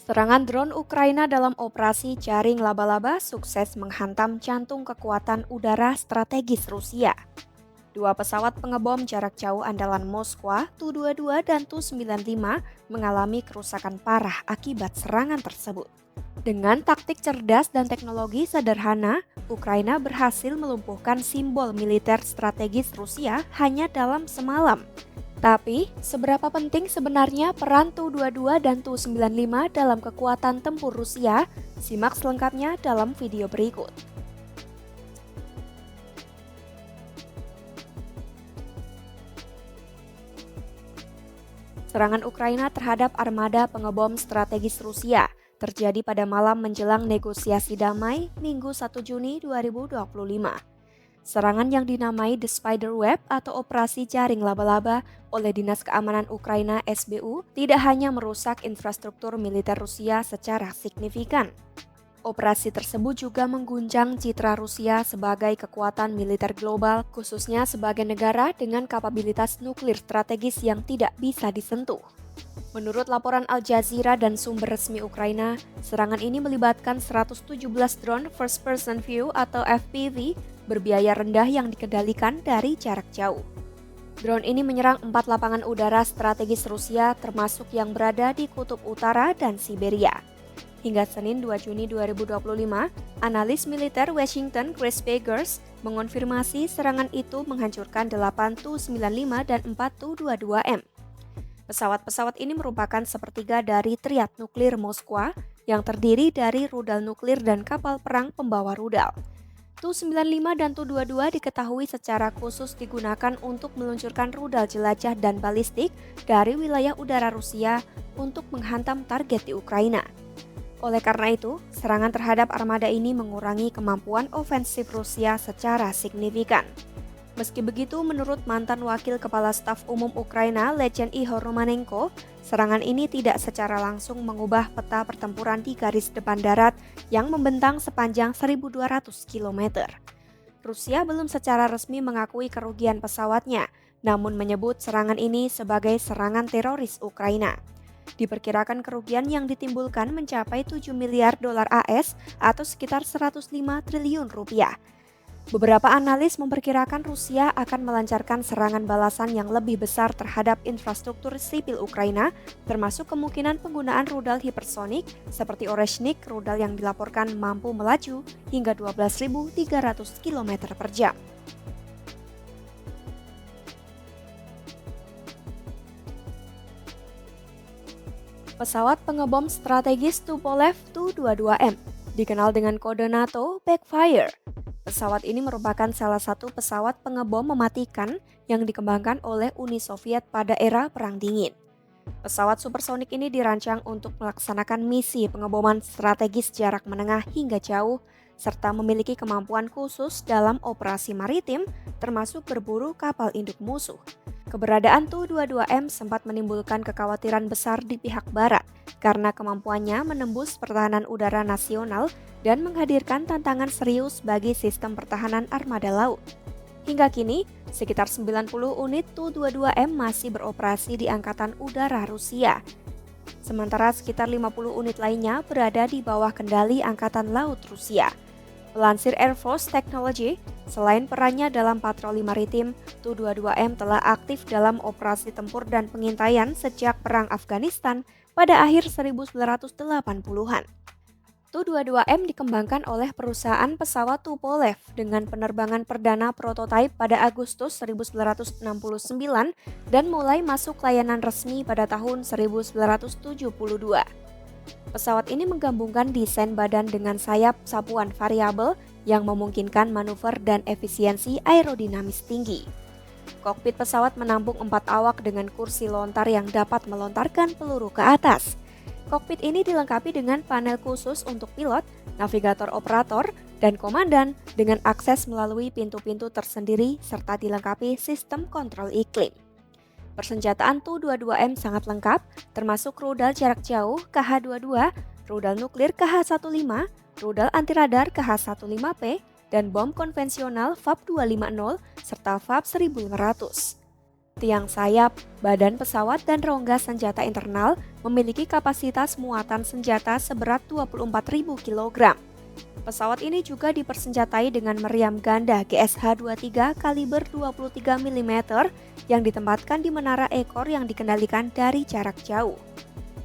Serangan drone Ukraina dalam operasi jaring laba-laba sukses menghantam jantung kekuatan udara strategis Rusia. Dua pesawat pengebom jarak jauh andalan Moskwa, Tu-22 dan Tu-95 mengalami kerusakan parah akibat serangan tersebut. Dengan taktik cerdas dan teknologi sederhana, Ukraina berhasil melumpuhkan simbol militer strategis Rusia hanya dalam semalam. Tapi, seberapa penting sebenarnya peran Tu-22 dan Tu-95 dalam kekuatan tempur Rusia? Simak selengkapnya dalam video berikut. Serangan Ukraina terhadap armada pengebom strategis Rusia terjadi pada malam menjelang negosiasi damai Minggu 1 Juni 2025. Serangan yang dinamai The Spider Web atau Operasi Jaring Laba-Laba oleh Dinas Keamanan Ukraina SBU tidak hanya merusak infrastruktur militer Rusia secara signifikan. Operasi tersebut juga mengguncang citra Rusia sebagai kekuatan militer global, khususnya sebagai negara dengan kapabilitas nuklir strategis yang tidak bisa disentuh. Menurut laporan Al Jazeera dan sumber resmi Ukraina, serangan ini melibatkan 117 drone first person view atau FPV berbiaya rendah yang dikendalikan dari jarak jauh. Drone ini menyerang 4 lapangan udara strategis Rusia termasuk yang berada di Kutub Utara dan Siberia. Hingga Senin 2 Juni 2025, analis militer Washington Chris Pagers mengonfirmasi serangan itu menghancurkan 8 Tu-95 dan 4 Tu-22M. Pesawat-pesawat ini merupakan sepertiga dari triad nuklir Moskwa yang terdiri dari rudal nuklir dan kapal perang pembawa rudal. Tu-95 dan Tu-22 diketahui secara khusus digunakan untuk meluncurkan rudal jelajah dan balistik dari wilayah udara Rusia untuk menghantam target di Ukraina. Oleh karena itu, serangan terhadap armada ini mengurangi kemampuan ofensif Rusia secara signifikan. Meski begitu, menurut mantan Wakil Kepala Staf Umum Ukraina, Legend Ihor Romanenko, serangan ini tidak secara langsung mengubah peta pertempuran di garis depan darat yang membentang sepanjang 1.200 km. Rusia belum secara resmi mengakui kerugian pesawatnya, namun menyebut serangan ini sebagai serangan teroris Ukraina. Diperkirakan kerugian yang ditimbulkan mencapai 7 miliar dolar AS atau sekitar 105 triliun rupiah. Beberapa analis memperkirakan Rusia akan melancarkan serangan balasan yang lebih besar terhadap infrastruktur sipil Ukraina, termasuk kemungkinan penggunaan rudal hipersonik seperti Oreshnik, rudal yang dilaporkan mampu melaju hingga 12.300 km per jam. Pesawat pengebom strategis Tupolev Tu-22M, dikenal dengan kode NATO Backfire. Pesawat ini merupakan salah satu pesawat pengebom mematikan yang dikembangkan oleh Uni Soviet pada era Perang Dingin. Pesawat supersonik ini dirancang untuk melaksanakan misi pengeboman strategis jarak menengah hingga jauh, serta memiliki kemampuan khusus dalam operasi maritim, termasuk berburu kapal induk musuh. Keberadaan Tu-22M sempat menimbulkan kekhawatiran besar di pihak barat karena kemampuannya menembus pertahanan udara nasional dan menghadirkan tantangan serius bagi sistem pertahanan armada laut. Hingga kini, sekitar 90 unit Tu-22M masih beroperasi di Angkatan Udara Rusia. Sementara sekitar 50 unit lainnya berada di bawah kendali Angkatan Laut Rusia. Melansir Air Force Technology, selain perannya dalam patroli maritim, Tu-22M telah aktif dalam operasi tempur dan pengintaian sejak Perang Afghanistan pada akhir 1980-an. Tu-22M dikembangkan oleh perusahaan pesawat Tupolev dengan penerbangan perdana prototipe pada Agustus 1969 dan mulai masuk layanan resmi pada tahun 1972. Pesawat ini menggabungkan desain badan dengan sayap sapuan variabel yang memungkinkan manuver dan efisiensi aerodinamis tinggi. Kokpit pesawat menampung 4 awak dengan kursi lontar yang dapat melontarkan peluru ke atas. Kokpit ini dilengkapi dengan panel khusus untuk pilot, navigator operator, dan komandan dengan akses melalui pintu-pintu tersendiri serta dilengkapi sistem kontrol iklim. Persenjataan Tu-22M sangat lengkap, termasuk rudal jarak jauh KH-22, rudal nuklir KH-15, rudal anti-radar KH-15P, dan bom konvensional FAB-250 serta FAB-1500. Tiang sayap, badan pesawat dan rongga senjata internal memiliki kapasitas muatan senjata seberat 24.000 kg. Pesawat ini juga dipersenjatai dengan meriam ganda GSH-23 kaliber 23 mm yang ditempatkan di menara ekor yang dikendalikan dari jarak jauh.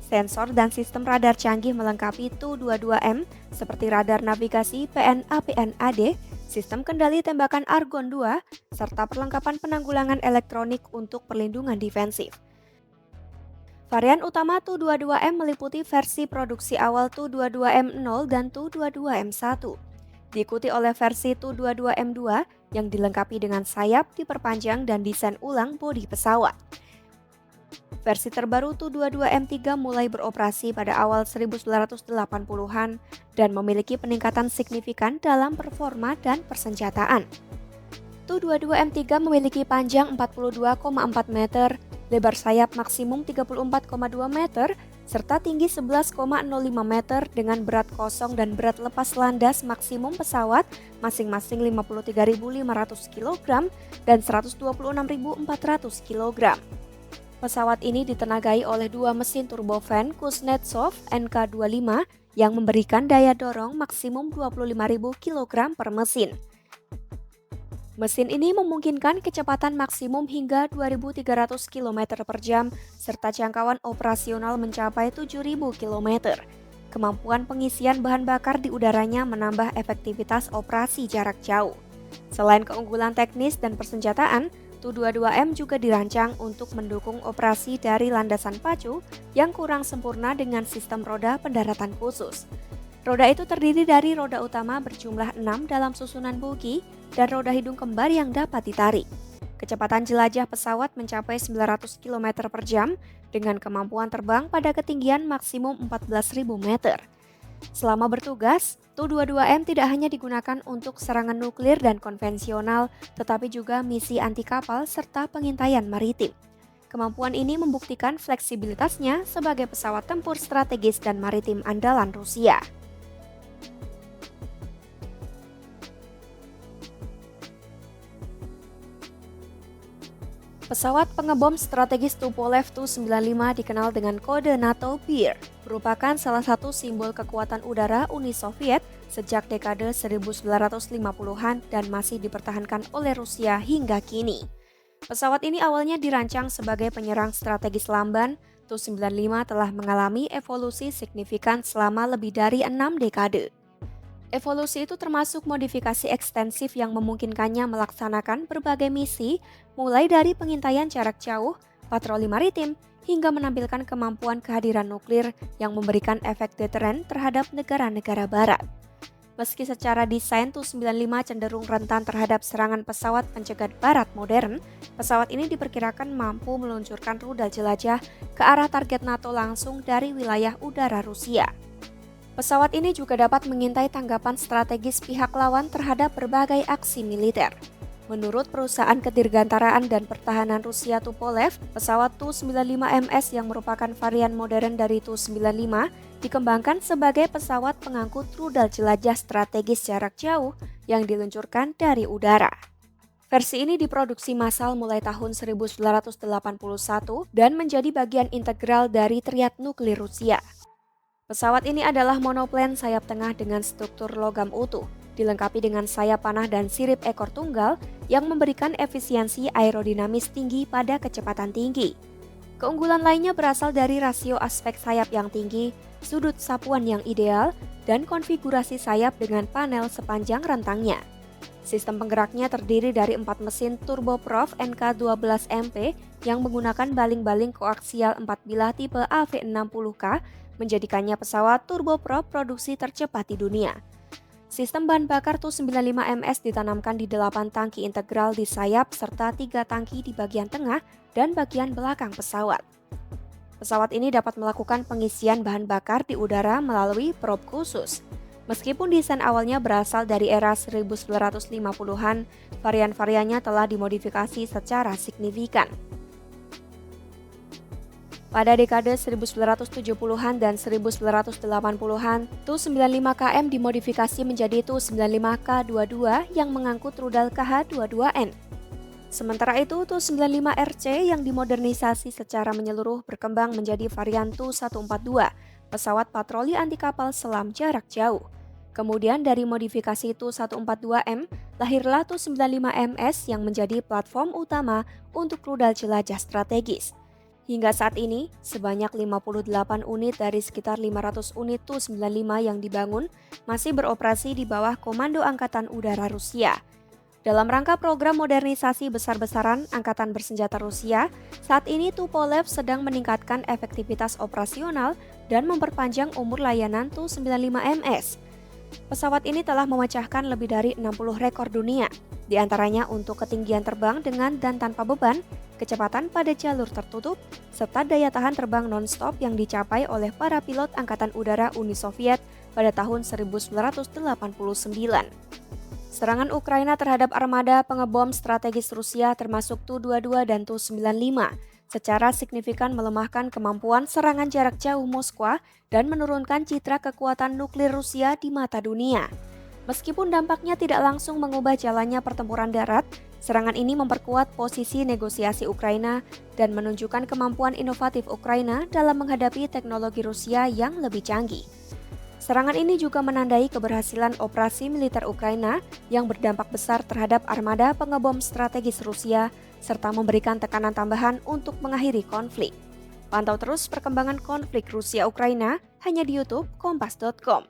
Sensor dan sistem radar canggih melengkapi Tu-22M seperti radar navigasi PNA-PNAD, sistem kendali tembakan Argon 2, serta perlengkapan penanggulangan elektronik untuk perlindungan defensif. Varian utama Tu-22M meliputi versi produksi awal Tu-22M0 dan Tu-22M1. Diikuti oleh versi Tu-22M2 yang dilengkapi dengan sayap diperpanjang dan desain ulang bodi pesawat. Versi terbaru Tu-22M3 mulai beroperasi pada awal 1980-an dan memiliki peningkatan signifikan dalam performa dan persenjataan. Tu-22M3 memiliki panjang 42,4 meter, lebar sayap maksimum 34,2 meter, serta tinggi 11,05 meter dengan berat kosong dan berat lepas landas maksimum pesawat masing-masing 53.500 kg dan 126.400 kg. Pesawat ini ditenagai oleh dua mesin turbofan Kuznetsov NK25 yang memberikan daya dorong maksimum 25.000 kg per mesin. Mesin ini memungkinkan kecepatan maksimum hingga 2.300 km per jam serta jangkauan operasional mencapai 7.000 km. Kemampuan pengisian bahan bakar di udaranya menambah efektivitas operasi jarak jauh. Selain keunggulan teknis dan persenjataan, Tu-22M juga dirancang untuk mendukung operasi dari landasan pacu yang kurang sempurna dengan sistem roda pendaratan khusus. Roda itu terdiri dari roda utama berjumlah 6 dalam susunan bogi dan roda hidung kembar yang dapat ditarik. Kecepatan jelajah pesawat mencapai 900 km per jam dengan kemampuan terbang pada ketinggian maksimum 14.000 meter. Selama bertugas, Tu-22M tidak hanya digunakan untuk serangan nuklir dan konvensional, tetapi juga misi anti kapal serta pengintaian maritim. Kemampuan ini membuktikan fleksibilitasnya sebagai pesawat tempur strategis dan maritim andalan Rusia. Pesawat pengebom strategis Tupolev Tu-95 dikenal dengan kode NATO Bear, merupakan salah satu simbol kekuatan udara Uni Soviet sejak dekade 1950-an dan masih dipertahankan oleh Rusia hingga kini. Pesawat ini awalnya dirancang sebagai penyerang strategis lamban. Tu-95 telah mengalami evolusi signifikan selama lebih dari 6 dekade. Evolusi itu termasuk modifikasi ekstensif yang memungkinkannya melaksanakan berbagai misi, mulai dari pengintaian jarak jauh, patroli maritim, hingga menampilkan kemampuan kehadiran nuklir yang memberikan efek deteren terhadap negara-negara barat. Meski secara desain Tu-95 cenderung rentan terhadap serangan pesawat pencegat barat modern, pesawat ini diperkirakan mampu meluncurkan rudal jelajah ke arah target NATO langsung dari wilayah udara Rusia. Pesawat ini juga dapat mengintai tanggapan strategis pihak lawan terhadap berbagai aksi militer. Menurut perusahaan kedirgantaraan dan pertahanan Rusia Tupolev, pesawat Tu-95MS yang merupakan varian modern dari Tu-95 dikembangkan sebagai pesawat pengangkut rudal jelajah strategis jarak jauh yang diluncurkan dari udara. Versi ini diproduksi massal mulai tahun 1981 dan menjadi bagian integral dari triad nuklir Rusia. Pesawat ini adalah monoplan sayap tengah dengan struktur logam utuh, dilengkapi dengan sayap panah dan sirip ekor tunggal yang memberikan efisiensi aerodinamis tinggi pada kecepatan tinggi. Keunggulan lainnya berasal dari rasio aspek sayap yang tinggi, sudut sapuan yang ideal, dan konfigurasi sayap dengan panel sepanjang rentangnya. Sistem penggeraknya terdiri dari 4 mesin turboprop NK12MP yang menggunakan baling-baling koaksial 4 bilah tipe AV60K, menjadikannya pesawat turboprop produksi tercepat di dunia. Sistem bahan bakar Tu-95MS ditanamkan di 8 tangki integral di sayap serta 3 tangki di bagian tengah dan bagian belakang pesawat. Pesawat ini dapat melakukan pengisian bahan bakar di udara melalui prop khusus. Meskipun desain awalnya berasal dari era 1950-an, varian-variannya telah dimodifikasi secara signifikan. Pada dekade 1970-an dan 1980-an, Tu-95KM dimodifikasi menjadi Tu-95K22 yang mengangkut rudal KH-22N. Sementara itu, Tu-95RC yang dimodernisasi secara menyeluruh berkembang menjadi varian Tu-142, pesawat patroli anti kapal selam jarak jauh. Kemudian dari modifikasi Tu-142M, lahirlah Tu-95MS yang menjadi platform utama untuk rudal jelajah strategis. Hingga saat ini, sebanyak 58 unit dari sekitar 500 unit Tu-95 yang dibangun masih beroperasi di bawah Komando Angkatan Udara Rusia. Dalam rangka program modernisasi besar-besaran Angkatan Bersenjata Rusia, saat ini Tupolev sedang meningkatkan efektivitas operasional dan memperpanjang umur layanan Tu-95MS. Pesawat ini telah memecahkan lebih dari 60 rekor dunia, di antaranya untuk ketinggian terbang dengan dan tanpa beban, kecepatan pada jalur tertutup, serta daya tahan terbang non-stop yang dicapai oleh para pilot Angkatan Udara Uni Soviet pada tahun 1989. Serangan Ukraina terhadap armada pengebom strategis Rusia termasuk Tu-22 dan Tu-95 secara signifikan melemahkan kemampuan serangan jarak jauh Moskwa dan menurunkan citra kekuatan nuklir Rusia di mata dunia. Meskipun dampaknya tidak langsung mengubah jalannya pertempuran darat, serangan ini memperkuat posisi negosiasi Ukraina dan menunjukkan kemampuan inovatif Ukraina dalam menghadapi teknologi Rusia yang lebih canggih. Serangan ini juga menandai keberhasilan operasi militer Ukraina yang berdampak besar terhadap armada pengebom strategis Rusia, serta memberikan tekanan tambahan untuk mengakhiri konflik. Pantau terus perkembangan konflik Rusia-Ukraina hanya di YouTube Kompas.com.